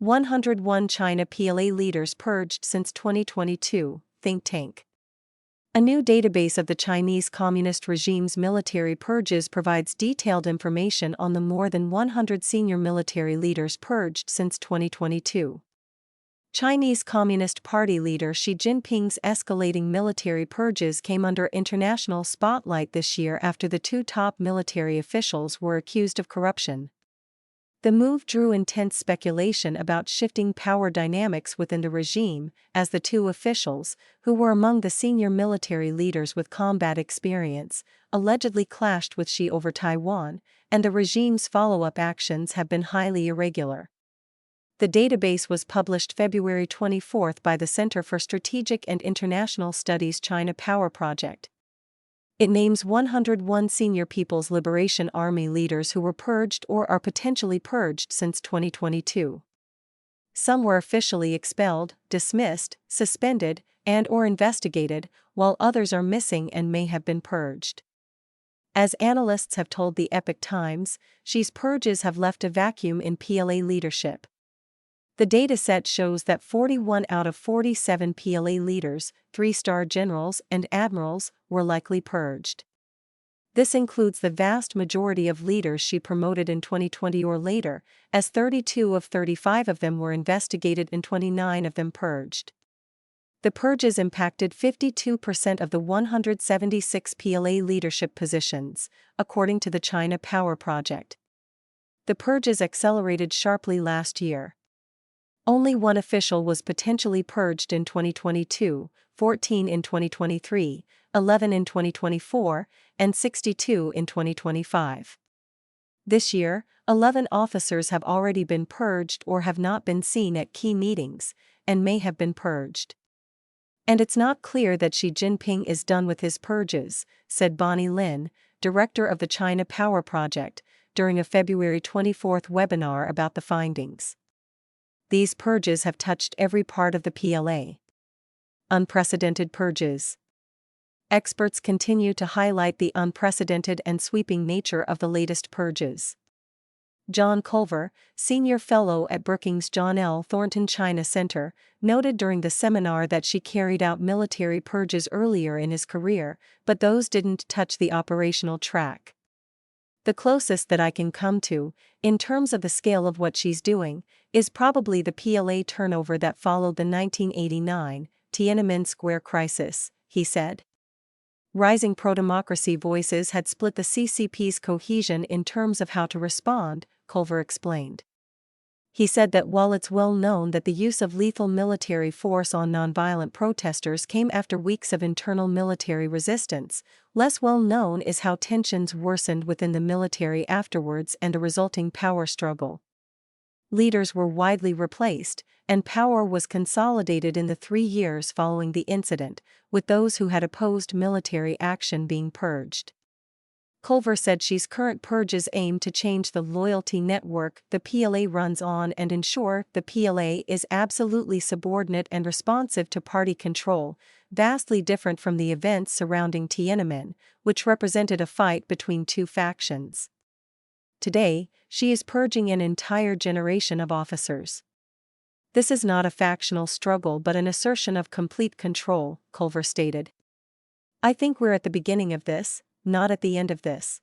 101 China PLA leaders purged since 2022, think tank. A new database of the Chinese Communist regime's military purges provides detailed information on the more than 100 senior military leaders purged since 2022. Chinese Communist Party leader Xi Jinping's escalating military purges came under international spotlight this year after the two top military officials were accused of corruption. The move drew intense speculation about shifting power dynamics within the regime, as the two officials, who were among the senior military leaders with combat experience, allegedly clashed with Xi over Taiwan, and the regime's follow-up actions have been highly irregular. The database was published February 24 by the Center for Strategic and International Studies China Power Project. It names 101 senior People's Liberation Army leaders who were purged or are potentially purged since 2022. Some were officially expelled, dismissed, suspended, and/or investigated, while others are missing and may have been purged. As analysts have told the Epoch Times, Xi's purges have left a vacuum in PLA leadership. The dataset shows that 41 out of 47 PLA leaders, 3-star generals and admirals, were likely purged. This includes the vast majority of leaders Xi promoted in 2020 or later, as 32 of 35 of them were investigated and 29 of them purged. The purges impacted 52% of the 176 PLA leadership positions, according to the China Power Project. The purges accelerated sharply last year. Only one official was potentially purged in 2022, 14 in 2023, 11 in 2024, and 62 in 2025. This year, 11 officers have already been purged or have not been seen at key meetings, and may have been purged. And it's not clear that Xi Jinping is done with his purges, said Bonnie Lin, director of the China Power Project, during a February 24 webinar about the findings. These purges have touched every part of the PLA. Unprecedented purges. Experts continue to highlight the unprecedented and sweeping nature of the latest purges. John Culver, senior fellow at Brookings John L. Thornton China Center, noted during the seminar that Xi carried out military purges earlier in his career, but those didn't touch the operational track. The closest that I can come to, in terms of the scale of what she's doing, is probably the PLA turnover that followed the 1989 Tiananmen Square crisis, he said. Rising pro-democracy voices had split the CCP's cohesion in terms of how to respond, Culver explained. He said that while it's well known that the use of lethal military force on nonviolent protesters came after weeks of internal military resistance, less well known is how tensions worsened within the military afterwards and the resulting power struggle. Leaders were widely replaced, and power was consolidated in the 3 years following the incident, with those who had opposed military action being purged. Culver said Xi's current purges aim to change the loyalty network the PLA runs on and ensure the PLA is absolutely subordinate and responsive to party control, vastly different from the events surrounding Tiananmen, which represented a fight between two factions. Today, Xi is purging an entire generation of officers. This is not a factional struggle but an assertion of complete control, Culver stated. I think we're at the beginning of this, not at the end of this.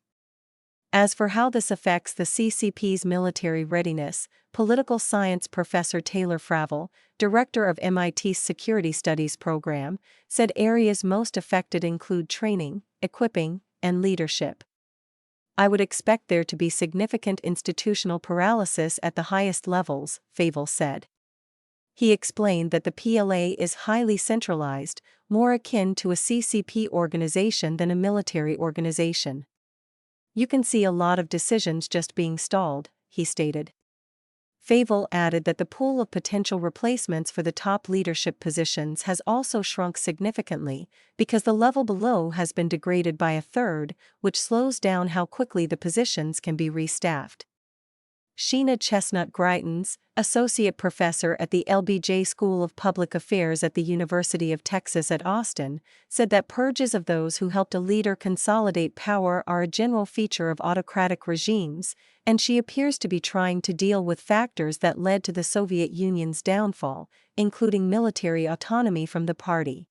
As for how this affects the CCP's military readiness, political science professor Taylor Fravel, director of MIT's Security Studies program, said areas most affected include training, equipping, and leadership. I would expect there to be significant institutional paralysis at the highest levels, Fravel said. He explained that the PLA is highly centralized, more akin to a CCP organization than a military organization. You can see a lot of decisions just being stalled, he stated. Fravel added that the pool of potential replacements for the top leadership positions has also shrunk significantly, because the level below has been degraded by a third, which slows down how quickly the positions can be restaffed. Sheena Chestnut Greitens, associate professor at the LBJ School of Public Affairs at the University of Texas at Austin, said that purges of those who helped a leader consolidate power are a general feature of autocratic regimes, and she appears to be trying to deal with factors that led to the Soviet Union's downfall, including military autonomy from the party.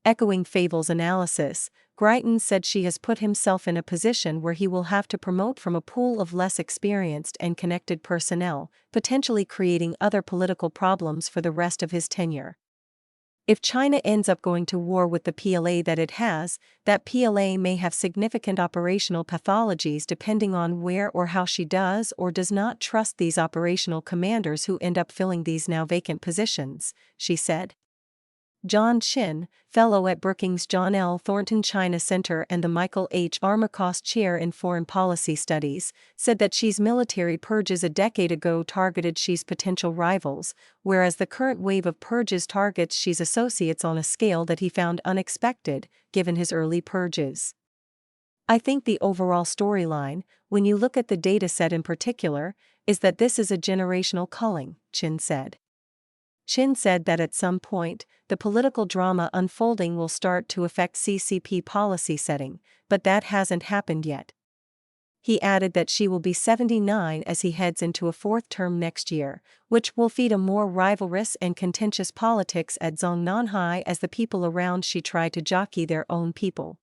Echoing Fable's analysis, Greitens said she has put himself in a position where he will have to promote from a pool of less experienced and connected personnel, potentially creating other political problems for the rest of his tenure. If China ends up going to war with the PLA that it has, that PLA may have significant operational pathologies depending on where or how she does or does not trust these operational commanders who end up filling these now vacant positions, she said. John Chin, fellow at Brookings John L. Thornton China Center and the Michael H. Armacost Chair in Foreign Policy Studies, said that Xi's military purges a decade ago targeted Xi's potential rivals, whereas the current wave of purges targets Xi's associates on a scale that he found unexpected, given his early purges. I think the overall storyline, when you look at the dataset in particular, is that this is a generational culling, Chin said. Chin said that at some point, the political drama unfolding will start to affect CCP policy setting, but that hasn't happened yet. He added that Xi will be 79 as he heads into a fourth term next year, which will feed a more rivalrous and contentious politics at Zhongnanhai as the people around Xi try to jockey their own people.